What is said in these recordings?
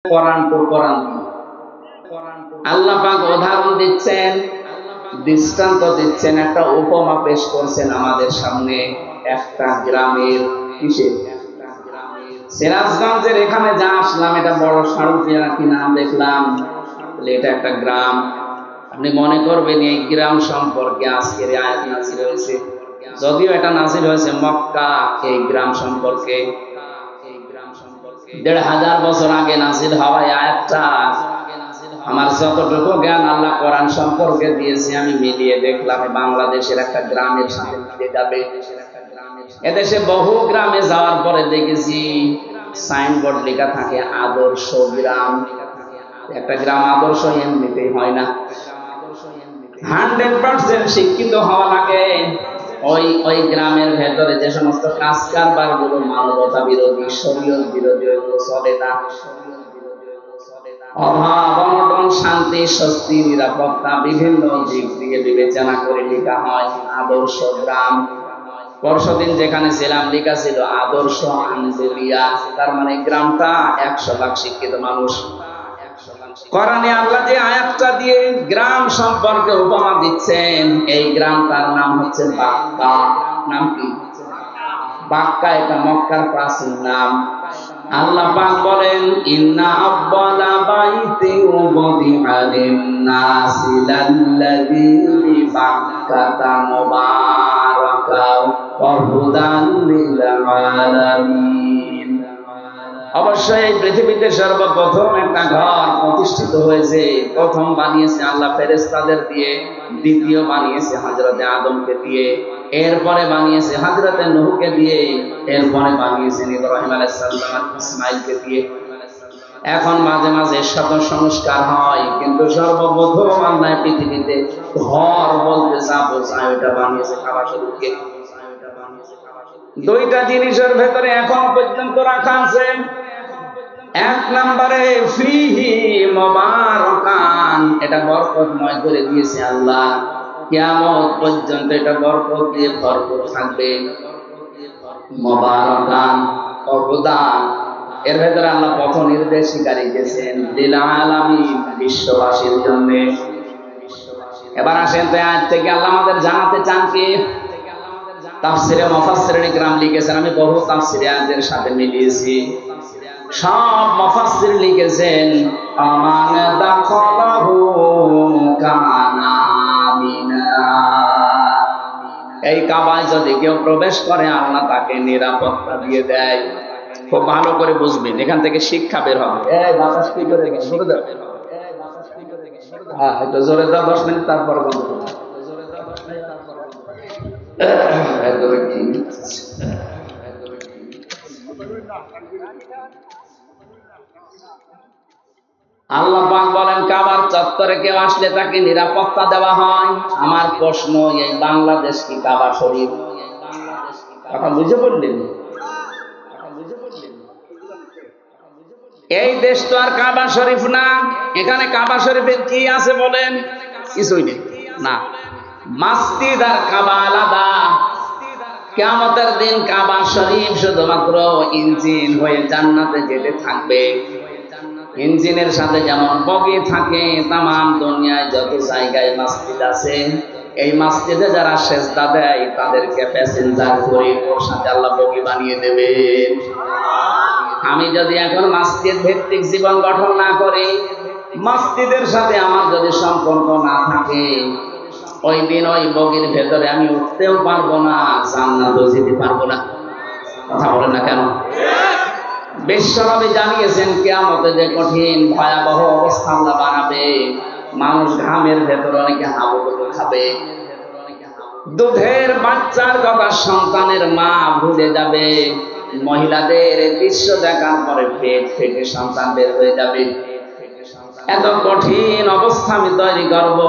কোরআন তো কোরআন আল্লাহ পাক উদাহরণ দিচ্ছেন, দৃষ্টান্ত দিচ্ছেন, একটা উপমা পেশ করছেন আমাদের সামনে। একটা গ্রামের সিরাজগঞ্জের এখানে যা আসলাম, এটা বড় সারুপিয়া নাকি নাম দেখলাম, এটা একটা গ্রাম। আপনি মনে করবেন এই গ্রাম সম্পর্কে আজকের আয়াত নাযিল হয়েছে, যদিও এটা নাযিল হয়েছে মক্কা। এই গ্রাম সম্পর্কে ১৫০০ বছর আগে নাযিল হওয়া আয়াতটা আমার যতটুকু জ্ঞান আল্লাহ কোরআন সম্পর্কে দিয়েছে আমি মিলিয়ে দেখলাম বাংলাদেশের একটা গ্রামের সাথে মিলে যাবে। এদেশে বহু গ্রামে যাওয়ার পরে দেখেছি সাইনবোর্ড লেখা থাকে আদর্শ গ্রাম। একটা গ্রাম আদর্শ এমনিতেই হয় না, 100% শিক্ষিত হওয়া লাগে। ওই গ্রামের ভেতরে যে সমস্ত কাজ কারবার গুলো মানবতা বিরোধী, শরীয়ত বিরোধী, ওইগুলো চলে না। অভাব অনটন, শান্তি, স্বস্তি, নিরাপত্তা বিভিন্ন দিক থেকে বিবেচনা করে লেখা হয় আদর্শ গ্রাম। পরশুদিন যেখানে ছিলাম লেখা ছিল আদর্শ আঞ্জলিয়া, তার মানে গ্রামটা 100% শিক্ষিত মানুষ। কোরআনে আল্লাহ যে আয়াতটা দিয়ে গ্রাম সম্পর্কে উপমা দিচ্ছেন, এই গ্রামটার নাম হচ্ছে বাক্কা। নাম কি? বাক্কা। এটা মক্কার প্রাচীন নাম। আল্লাহ পাক বলেন, ইন্না আব্বালা বাইতি উবদিআ লিন-নাসি লাল্লাযী বিবাক্কাতা মুবারাকাও ওয়া হুদান লিল আলামিন। অবশ্যই এই পৃথিবীতে সর্বপ্রথম একটা ঘর প্রতিষ্ঠিত হয়েছে। প্রথম বানিয়েছে আল্লাহ ফেরেশতাদের দিয়ে, দ্বিতীয় বানিয়েছে হযরতে আদমকে দিয়ে, এরপরে বানিয়েছে হযরতে নূহকে দিয়ে, এরপরে বানিয়েছেন ইব্রাহিম আলাইহিস সালাম, ইসমাঈলকে দিয়ে। এখন মাঝে মাঝে শত সংস্কার হয়, কিন্তু সর্বপ্রথম আল্লাহ পৃথিবীতে ঘর বলতে যা বোঝায় ওটা বানিয়েছে কাবা শরীফকে। দুইটা জিনিসের ভেতরে এখন পর্যন্ত রাখা আছে। এক নম্বরে ফিহি মুবারাকান, এটা বরকতময় করে দিয়েছে আল্লাহ। কিয়ামত পর্যন্ত এটা বরকত দিয়ে ভরপুর থাকবে। মুবারাকান ও হুদান, এর ভেতরে আল্লাহ পথ নির্দেশিকা রেখেছেন লিল আলামিন, বিশ্ববাসীর জন্য। এবার আসেন তো আয়াত থেকে আল্লাহ আমাদের জানাতে চান কি? তাফসিরে মুফাসসিরিন ইকরাম লিখেছেন, আমি বহু তাফসিরে আয়াতের সাথে মিলিয়েছি। সব মুফাসসির লিখেছেন আমান দাখালাহু কানা আমিনা, এই কাবায় যদি কেউ প্রবেশ করে আল্লাহ তাকে নিরাপত্তা দিয়ে দেয়। খুব ভালো করে বুঝবেন, এখান থেকে শিক্ষা বের হবে। এই বাতাস কি করে দেয়? জোরে দাও। হ্যাঁ, একটু জোরে দাও, 10 মিনিট তারপর বন্ধ করো। আল্লাহ পাক বলেন কাবার চত্বরে কেউ আসলে তাকে নিরাপত্তা দেওয়া হয়। আমার প্রশ্ন, এই বাংলাদেশ কি কাবা শরীফ? কথা বুঝে বললেন? এই দেশ তো আর কাবা শরীফ না। এখানে কাবা শরীফের কি আছে বলেন? কিছুই নেই না। মসজিদ আর কাবা আলাদা। কিয়ামতের দিন কাবা শরীফ শুধুমাত্র ইঞ্জিন হয়ে জান্নাতে যেতে থাকবে। ইঞ্জিনের সাথে যেমন বগি থাকে, তামাম দুনিয়ায় যত জায়গায় মসজিদ আছে, এই মসজিদে যারা সেজদা দেয় তাদেরকে প্যাসেঞ্জার করে ওর সাথে আল্লাহ বগি বানিয়ে দেবেন। আমি যদি এখন মসজিদ ভিত্তিক জীবন গঠন না করি, মসজিদের সাথে আমার যদি সম্পর্ক না থাকে, ওই দিন ওই বগির ভেতরে আমি উঠতেও পারবো না, জান্নাতও যেতে পারবো না। কথা বলেন না কেন? বিশ্বনবী জানিয়েছেন কিয়ামতে যে কঠিন ভয়াবহ অবস্থা আল্লাহ বানাবে। মানুষ ঘামের ভেতরে অনেকে হাবুডুবু খাবে। দুধের বাচ্চার কথা সন্তানের মা ভুলে যাবে। মহিলাদের দৃশ্য দেখার পরে পেট ফেটে সন্তান বের হয়ে যাবে। এত কঠিন অবস্থা আমি তৈরি করব,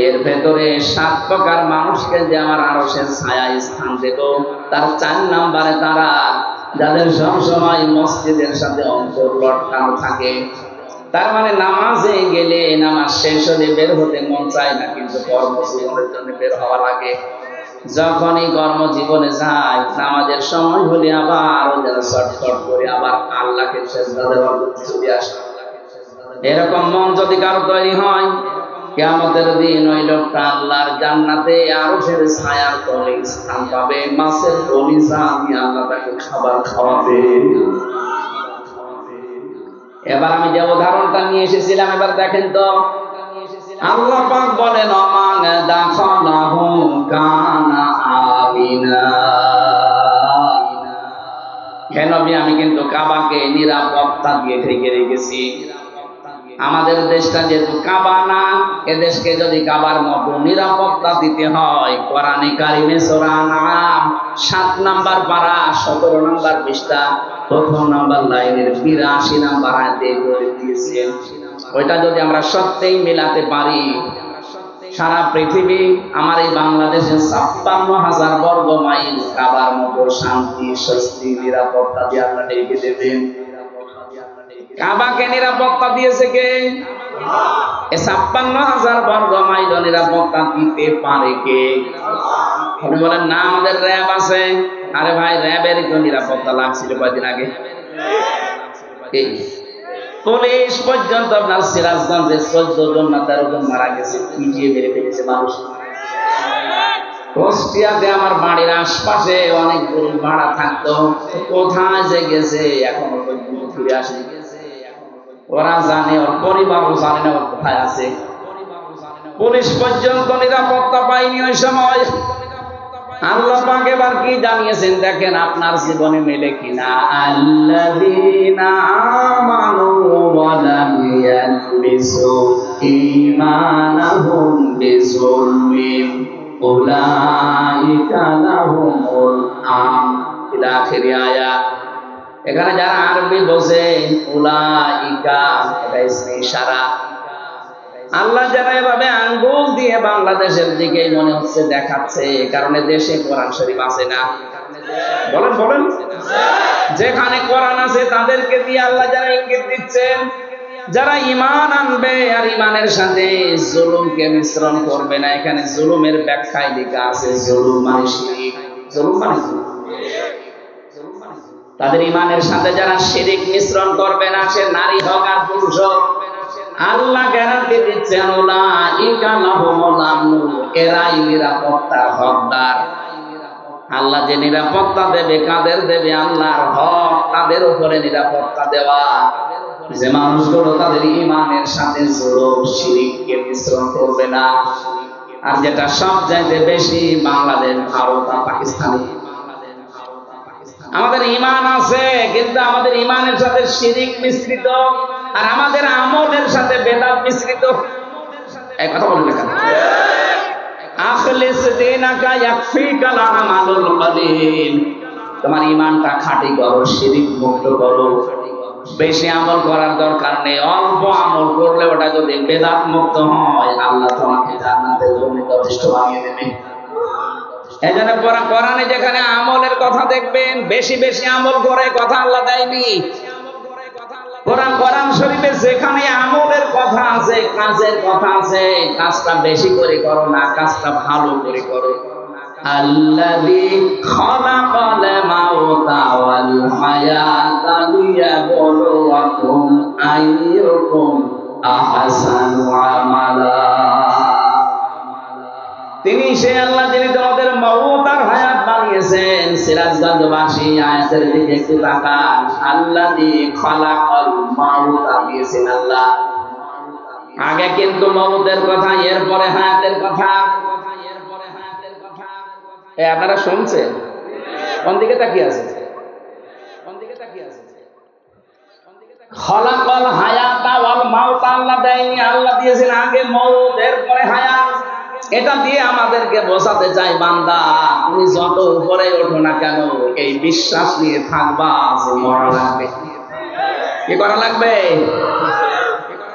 এর ভেতরে 7 প্রকার মানুষকে যে আমার আরশের ছায়ায় স্থান দেব। তার 4 নম্বরে তারা যাদের সবসময় মসজিদের সাথে অন্তর লটকানো থাকে। তার মানে নামাজে গেলে নামাজ শেষ হলে বের হতে মন চায় না, কিন্তু কর্মজীবনের জন্য বের হওয়া লাগে। যখনই কর্মজীবনে যায় নামাজের সময় হলে আবার যেন শর্টকট করে আবার আল্লাহকে সেজদা দেওয়ার চলে আসে। এরকম মন যদি কারো তৈরি হয়, কিয়ামতের দিন ওই লোকটা আল্লাহর জান্নাতে আরশের ছায়ার তলে স্থান পাবে। মাছের কলিজা আমি আল্লাহ তাকে খাবার খাওয়াবে। এবার আমি যে উদাহরণটা নিয়ে এসেছিলাম, এবার দেখেন তো, আল্লাহ পাক বলেন অমান দাখালাহু কানা আমিনা। হে নবী, আমি কিন্তু কাবাকে নিরাপত্তা দিয়ে ঢেকে রেখেছি। আমাদের দেশটা যেহেতু কাবা না, এ দেশকে যদি কাবার মতো নিরাপত্তা দিতে হয়, কোরআনে কারিমে সূরা আনআম 7 নাম্বার পারা 17 নাম্বার পৃষ্ঠা 1ম নাম্বার লাইনের 82 নাম্বার আয়াতে বলে দিয়েছেন। ওইটা যদি আমরা সত্যিই মিলাতে পারি, সারা পৃথিবী আমার এই বাংলাদেশে 56,000 বর্গ মাইল কাবার মতো শান্তি, স্বস্তি, নিরাপত্তা দিয়ে আল্লাহ ঢেকে দেবেন। কাবাকে নিরাপত্তা দিয়েছে কে? 56,000 বর্গ মাইল নিরাপত্তা দিতে পারে কে? আপনি বলেন না আমাদের র্যাব আছে। আরে ভাই, র্যাবের তো নিরাপত্তা লাগছিল কয়েকদিন আগে। পুলিশ পর্যন্ত আপনার সিরাজগঞ্জে 14 জন না 13 জন মারা গেছে, পিটিয়ে মেরে ফেলেছে মানুষ। কুষ্টিয়াতে আমার বাড়ির আশপাশে অনেক গরু ভাড়া থাকতো, কোথায় যে গেছে এখনো পর্যন্ত ফিরে আসেনি। ওরা জানে, ওর পরিবারও জানে না ওর কোথায় আছে। পুলিশ পর্যন্ত নিরাপত্তা পায়নি ওই সময়। আল্লাহ পাক এবার কি জানিয়েছেন দেখেন, আপনার জীবনে মেলে কিনা। আল্লাযীনা আমানু ওয়া লাম ইয়ালবিসু ঈমানাহুম বিযুলমিন উলাইকা লাহুমুল আমন ইলা আখিরি আয়াত। এখানে যারা আরবি বোঝেন, উলাইকা এটা ইসমে ইশারা। আল্লাহ যারা এভাবে আঙ্গুল দিয়ে বাংলাদেশের দিকে মনে হচ্ছে দেখাচ্ছে, কারণে দেশে কোরআন শরীফ আছে না। বলেন বলেন, যেখানে কোরআন আছে তাদেরকে দিয়ে আল্লাহ যারা ইঙ্গিত দিচ্ছেন, যারা ঈমান আনবে আর ঈমানের সাথে জুলুমকে মিশ্রণ করবে না। এখানে জুলুমের ব্যাখ্যায় লেখা আছে জুলুম মানে শিরক। জুলুম মানে তাদের ঈমানের সাথে যারা শিরক মিশ্রণ করবে না, সে নারী হোক আর পুরুষ হোক, আল্লাহ গ্যারান্টি দিচ্ছেন উলাইকা লাহুমুল আমন, এরাই নিরাপত্তার হকদার। আল্লাহ যে নিরাপত্তা দেবে, কাদের দেবে? আল্লাহর হক তাদের উপরে নিরাপত্তা দেওয়া, যে মানুষগুলো তাদের ঈমানের সাথে জুলুম শিরককে মিশ্রণ করবে না। আর যেটা সবচাইতে বেশি, বাংলাদেশ, ভারত আর পাকিস্তানে আমাদের ঈমান আছে, কিন্তু আমাদের ঈমানের সাথে শিরক মিশ্রিত, আর আমাদের আমলের সাথে বেদাত মিশ্রিত। এই কথা বলবেন কেন? আখলিস দীনাকা ইয়াকফিকাল আমালুল কলিল। তোমার ঈমানটা খাঁটি করো, শিরক মুক্ত করো। বেশি আমল করার দরকার নেই, অল্প আমল করলে ওটা যদি বেদাত মুক্ত হয়, আল্লাহ তোমাকে জান্নাতের জন্য যথেষ্ট বানিয়ে দেবে। এজন্য কোরআনে যেখানে আমলের কথা দেখবেন, বেশি বেশি আমল করে কথা আল্লাহ দেয়নি। কোরআন শরীফে যেখানে আমলের কথা আছে, কাজের কথা আছে, কাজটা বেশি করে করো না, কাজটা ভালো করে করো। আল্লাযী খালাকাল মাউতা ওয়াল হায়াতা লিয়াবলুয়াকুম আইয়ুকুম আহসানু আমালা। তিনি সে আল্লাহ যিনি তোমাদের মওত আর হায়াত বানিয়েছেন। সিরাজগঞ্জবাসী আয়াতের দিকে একটু তাকান। আল্লাযী খালাকাল মাউতা দিয়েছেন আল্লাহ। আগে কিন্তু মওতের কথা, এরপরে হায়াতের কথা। আপনারা শুনছেন? কোন দিকে তাকিয়ে আছে? খালাকাল হায়াতা ওয়াল মাউতা আল্লাহ দেয়নি, আল্লাহ দিয়েছেন আগে মওত এরপরে হায়াত। এটা দিয়ে আমাদেরকে বোঝাতে চাই, বান্দা তুমি যত উপরে ওঠো না কেন, এই বিশ্বাস নিয়ে থাকবা যে মরা লাগবে। কি করা লাগবে?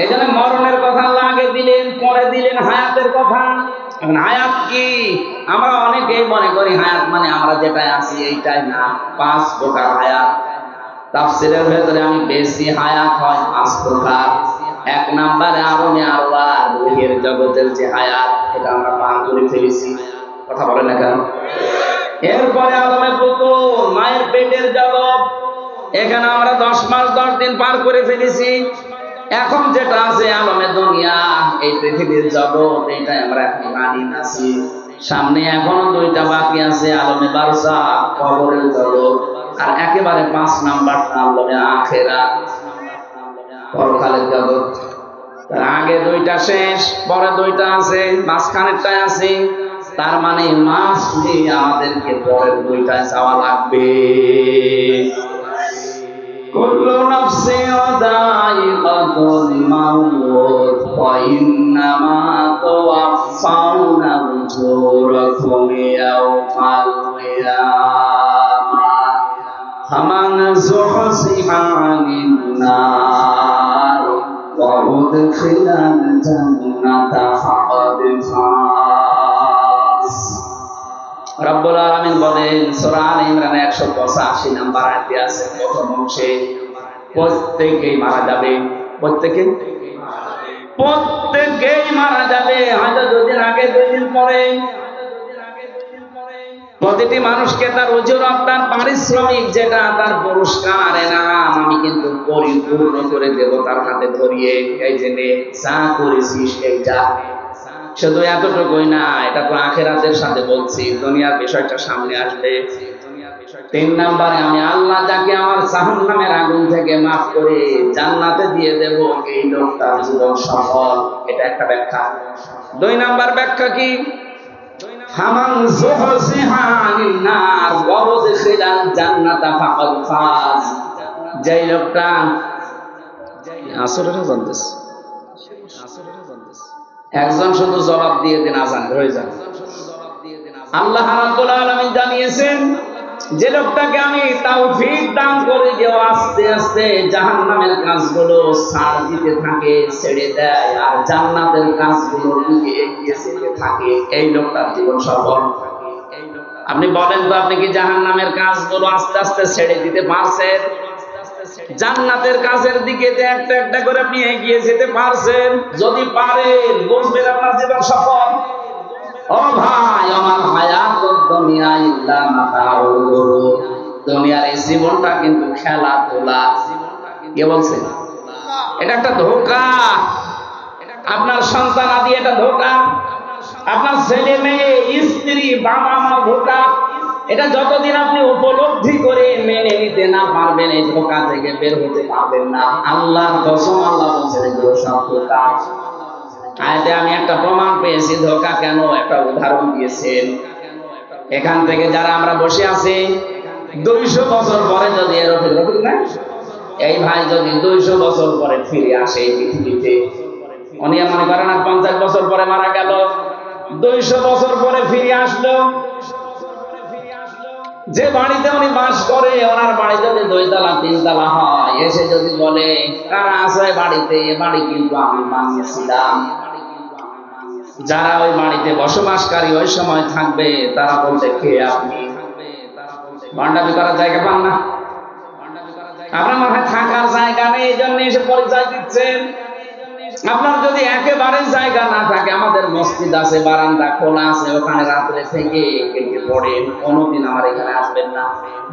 এই জন্য মরণের কথা আল্লাহ আগে দিলেন, পরে দিলেন হায়াতের কথা। এখন হায়াত কি? আমরা অনেকেই মনে করি হায়াত মানে আমরা যেটা আছি এইটাই না। 5 প্রকার হায়াত। তাফসীরের ভেতরে আমি বেশি হায়াত হয় 5 প্রকার। 1 নম্বরে আরমে আল্লাহ রূহের জগতের যে হায়াত, এটা আমরা পান করে ফেলেছি। কথা বলেন না কেন? এরপরে আলমে পুতুল, মায়ের পেটের জগৎ। এখানে আমরা 10 মাস 10 দিন পার করে ফেলেছি। এখন যেটা আছে আলমে দুনিয়া, এই পৃথিবীর জগৎ, এটা আমরা এখন রানী আছি। সামনে এখনো 2টা বাকি আছে, আলমে বারজাখ, কবরের জগৎ, আর একেবারে 5 নাম্বারটা আলমে আখিরাত, পরকালের জগৎ। তার আগে 2টা শেষ, পরে 2টা আছে, মাঝখানেরটাই আছে। তার মানে মাসলি আমাদেরকে পরের 2টায় যাওয়া লাগবে। কুল্লু নাফসিন যায়িকাতুল মাউত ওয়া ইন্নামা তুওয়াফাউনা উজুরাকুম ইয়াওমাল কিয়ামাহ ফামান যুহজিহা আনিন নার ওয়া উদখিলাল জান্নাতা ফাকাদ ফাজ। রব্বুল আলামিন বলেন সূরা আলে ইমরান 185 নাম্বার আয়াতে আছে, প্রথম অংশে, প্রত্যেকেই মারা যাবে। প্রত্যেকেই মারা যাবে, হয়তো 2 দিন আগে 2 দিন পরে। প্রতিটি মানুষকে তার উজুর, তার পারিশ্রমিক, যেটা তার পুরস্কার, এনাম আমি কিন্তু পরিপূর্ণ করে দেব তার হাতে ধরিয়ে। এই যে নে, যা করেছিস এইটা। শুধু এতটুকুই না, এটা তো আখিরাতের সাথে বলছি, দুনিয়ার বিষয়টা সামনে আসবে। 3 নাম্বারে আমি আল্লাহ যাকে আমার জাহান্নামের আগুন থেকে মাফ করে জান্নাতে দিয়ে দেব, এই লোকটার জীবন সফল। এটা একটা ব্যাখ্যা। 2 নাম্বার ব্যাখ্যা কি? ফামান যুহজিহা আনিন নার ওয়া উদখিলাল জান্নাতা ফাকাদ ফাজ। যেই লোকটা আসরের জানতেছে, একজন শুধু জবাব দিয়ে দিন, আজান হয়ে যাবে। আল্লাহ রাব্বুল আলামিন জানিয়েছেন, যে লোকটাকে আমি তাওফীক দান করে দেব, আস্তে আস্তে জাহান্নামের কাজগুলো ছাড় দিতে থাকে, ছেড়ে দেয়, আর জান্নাতের কাজগুলোর দিকে এগিয়ে যেতে থাকে, এই লোকটার জীবন সফল। আপনি বলেন তো, আপনি কি জাহান্নামের কাজগুলো আস্তে আস্তে ছেড়ে দিতে পারছেন? জান্নাতের কাজের দিকে যে একটা একটা করে আপনি এগিয়ে যেতে পারছেন? যদি পারেন, বুঝবেন আপনার জীবন সফল। ও ভাই, আমার হায়াতুদ দুনিয়া ইল্লা মাতাউল গুরুর। দুনিয়ার এই জীবনটা কিন্তু খেলাধুলা। কে বলছে? এটা একটা ধোঁকা। আপনার সন্তান আদি এটা ধোঁকা, আপনার ছেলে মেয়ে, স্ত্রী, বাবা মা ধোঁকা। এটা যতদিন আপনি উপলব্ধি করে মেনে নিতে না পারবেন, এই ধোঁকা থেকে বের হতে পারবেন না। আল্লাহর কসম, আল্লাহ বলেন এগুলো সব ধোঁকা। আয়াতে আমি একটা প্রমাণ পেয়েছি ধোঁকা কেন, একটা উদাহরণ দিয়েছেন। এখান থেকে যারা আমরা বসে আছি, 200 বছর পরে যদি এরকম না, এই ভাই যদি 200 বছর পরে ফিরে আসে এই পৃথিবীতে, উনি মনে করেন আর 50 বছর পরে মারা গেল, 200 বছর পরে ফিরে আসলো, যে বাড়িতে উনি বাস করে, ওনার বাড়ি যদি 2 তলা 3 তলা হয়, এসে যদি বলে কারা আছে বাড়িতে, এ বাড়ি কিন্তু আমি বানিয়েছিলাম, যারা ওই বাড়িতে বসবাসকারী ওই সময় থাকবে, তারা বলতে কে আপনি? ভান্ডামি করার জায়গা পান না? আপনার মাথায় থাকার জায়গা নেই, এই জন্য এসে পরিচয় দিচ্ছেন। আপনার যদি একেবারে জায়গা না থাকে, আমাদের মসজিদ আছে, বারান্দা খোলা আছে, ওখানে রাত্রে থেকে কেটে পড়েন, কোনোদিন আমার এখানে আসবেন না।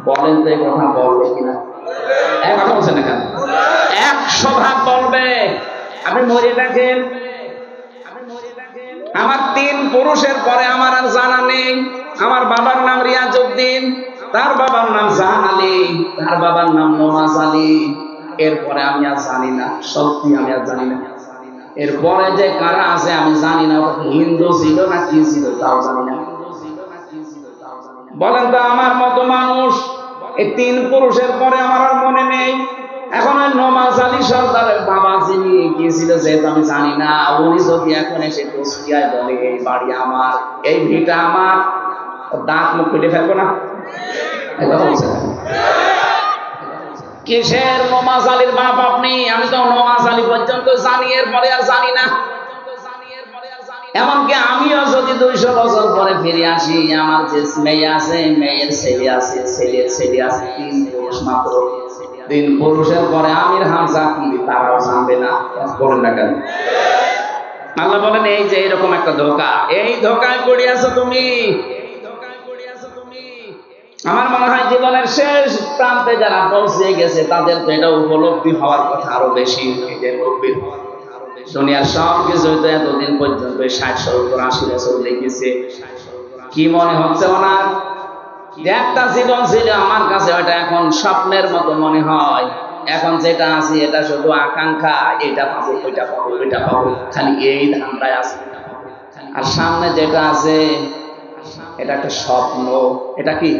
বলেন তো এই কথা বলবে কিনা? এক কথা বলছেন না কেন? 100 ভাগ বলবে। আপনি মরে থাকেন। আমার 3 পুরুষের পরে আমার আর জানা নেই। আমার বাবার নাম রিয়াজউদ্দিন, তার বাবার নাম জাহান আলী, তার বাবার নাম নওয়াজ আলী। এরপরে আমি আর জানি না, সত্যি আমি আর জানি না। এরপরে যে কারা আছে আমি জানি না, হিন্দু ছিল না কি ছিল তাও জানি না। বলেন তো, আমার মতো মানুষ এই 3 পুরুষের পরে আমার আর মনে নেই। এখন ওই নওয়াজ আলী সরদারের বাবা যিনি কি ছিল যেহেতু আমি জানি না, উনি যদি এখন এসে কুষ্টিয়ায় বলে এই বাড়ি আমার, এই ভিটা আমার, দাঁত মুখ কেটে ফেলবো না? কিসের নওয়াজ আলীর বাপ আপনি? আমি তো নওয়াজ আলী পর্যন্ত জানি, এরপরে আর জানি না। এমনকি আমিও যদি 200 বছর পরে ফিরে আসি, আমার যে মেয়ে আছে, মেয়ের ছেলে আছে, ছেলের ছেলে আছে, 3 পুরুষ মাত্র। 3 পুরুষের পরে আমির হামজা কি তারাও জানবে না? বলেন না কেন? আল্লাহ বলেন এই যে এরকম একটা ধোঁকা, এই ধোঁকায় পড়িয়াছো তুমি। আমার মনে হয় জীবনের শেষ প্রান্তে যারা পৌঁছে গেছে তাদের তো এটা উপলব্ধি হওয়ার কথা আরো বেশি। দুনিয়ার সব কিছু তো এতদিন পর্যন্ত 60-70-80 বছর লেগেছে, কি মনে হচ্ছে ওনার যে একটা জীবন ছিল আমার কাছে ওটা এখন স্বপ্নের মতো মনে হয়। এখন যেটা আছে এটা শুধু আকাঙ্ক্ষা, এটা পাবো ওইটা পাবো ওইটা পাবো, খালি এই ধান্দায় আছে। আর সামনে যেটা আছে এটা একটা স্বপ্ন। এটা কি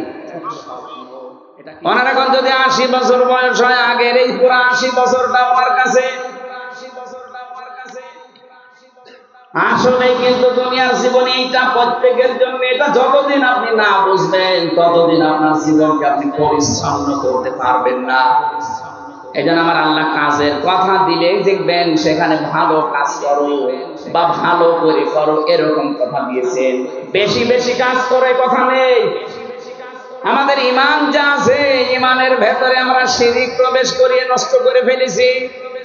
ওনার এখন যদি 80 বছর বয়স হয়, আগের এই পুরো 80 বছরটা ওনার কাছে আসলে কিন্তু দুনিয়ার জীবনে এইটা প্রত্যেকের জন্য। এটা যতদিন আপনি না বুঝবেন ততদিন আপনার জীবনকে আপনি পরিচ্ছন্ন করতে পারবেন না। এই জন্য আমার আল্লাহ কাজের কথা দিলেই দেখবেন সেখানে ভালো কাজ করো বা ভালো করে করো এরকম কথা দিয়েছেন। বেশি বেশি কাজ করে কথা নেই। আমাদের ঈমান যা আছে, ঈমানের ভেতরে আমরা শিরক প্রবেশ করিয়ে নষ্ট করে ফেলেছি।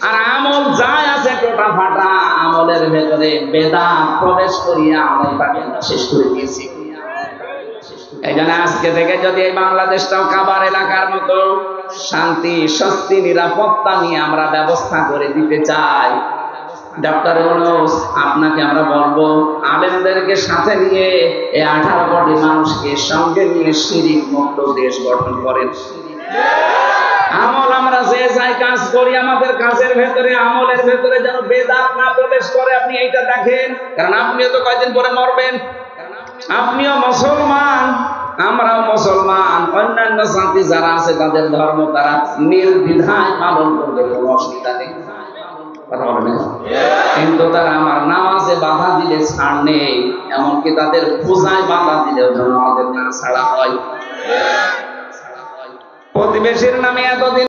আর আমল যা আছে টোটা ফাটা, আমলের ভেতরে বেদাত প্রবেশ করিয়ে আমলটাকে শেষ করে দিয়েছি। এই জন্য আজকে থেকে যদি এই বাংলাদেশটাও কাবার এলাকার মতো শান্তি, স্বস্তি, নিরাপত্তা নিয়ে আমরা ব্যবস্থা করে দিতে চাই, ডক্টর ইউনূস আপনাকে আমরা বলবো আলেমদেরকে সাথে নিয়ে এই 18 কোটি মানুষকে সঙ্গে নিয়ে শিরক মুক্ত দেশ গঠন করেন। আমল আমরা যে যাই কাজ করি, আমাদের কাজের ভেতরে, আমলের ভেতরে যেন বেদাত না প্রবেশ করে। আপনি এইটা দেখেন, কারণ আপনিও তো কয়েকদিন পরে মরবেন। আপনিও মুসলমান, আমরাও মুসলমান, অন্যান্য জাতি যারা আছে তাদের ধর্ম তারা নির্দ্বিধায় পালন করবে, কোনো অসুবিধা নেই। কথা বলেন। কিন্তু তারা আমার নামাজে বাধা দিলে ছাড় নেই, এমনকি তাদের পূজায় বাধা দিলেও যেন আমাদের না ছাড়া হয়। প্রতিবেশীর নামে এতদিন